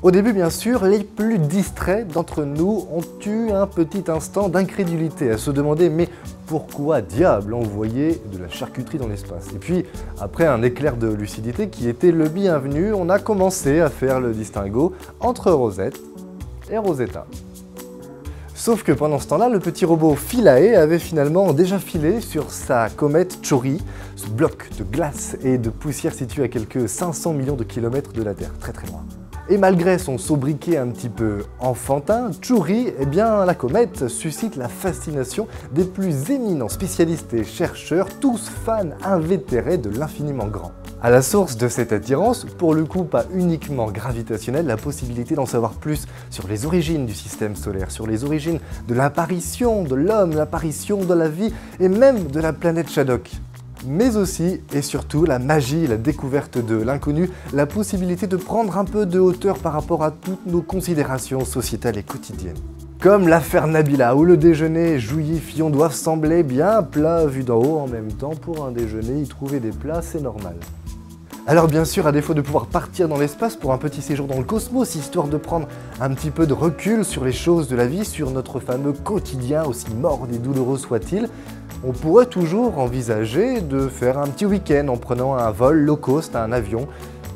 Au début, bien sûr, les plus distraits d'entre nous ont eu un petit instant d'incrédulité à se demander « mais pourquoi diable envoyer de la charcuterie dans l'espace ?» Et puis, après un éclair de lucidité qui était le bienvenu, on a commencé à faire le distinguo entre Rosette et Rosetta. Sauf que pendant ce temps-là, le petit robot Philae avait finalement déjà filé sur sa comète Chury, ce bloc de glace et de poussière situé à quelques 500 millions de kilomètres de la Terre, très très loin. Et malgré son sobriquet un petit peu enfantin, Chury, eh bien la comète suscite la fascination des plus éminents spécialistes et chercheurs, tous fans invétérés de l'infiniment grand. À la source de cette attirance, pour le coup pas uniquement gravitationnelle, la possibilité d'en savoir plus sur les origines du système solaire, sur les origines de l'apparition de l'homme, l'apparition de la vie et même de la planète Shadok. Mais aussi et surtout la magie, la découverte de l'inconnu, la possibilité de prendre un peu de hauteur par rapport à toutes nos considérations sociétales et quotidiennes. Comme l'affaire Nabila, où le déjeuner jouy-Fillon doivent sembler bien plat vu d'en haut, en même temps pour un déjeuner y trouver des plats c'est normal. Alors bien sûr, à défaut de pouvoir partir dans l'espace pour un petit séjour dans le cosmos, histoire de prendre un petit peu de recul sur les choses de la vie, sur notre fameux quotidien, aussi mordant et douloureux soit-il, on pourrait toujours envisager de faire un petit week-end en prenant un vol low cost, un avion,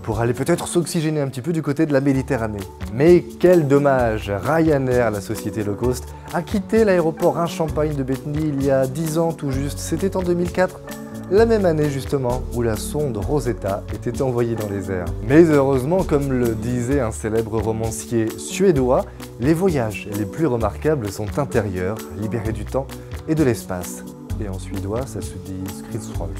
pour aller peut-être s'oxygéner un petit peu du côté de la Méditerranée. Mais quel dommage, Ryanair, la société low cost, a quitté l'aéroport Rhin-Champagne de Bethany il y a 10 ans tout juste, c'était en 2004. La même année justement où la sonde Rosetta était envoyée dans les airs. Mais heureusement, comme le disait un célèbre romancier suédois, les voyages les plus remarquables sont intérieurs, libérés du temps et de l'espace. Et en suédois, ça se dit Skridsroll.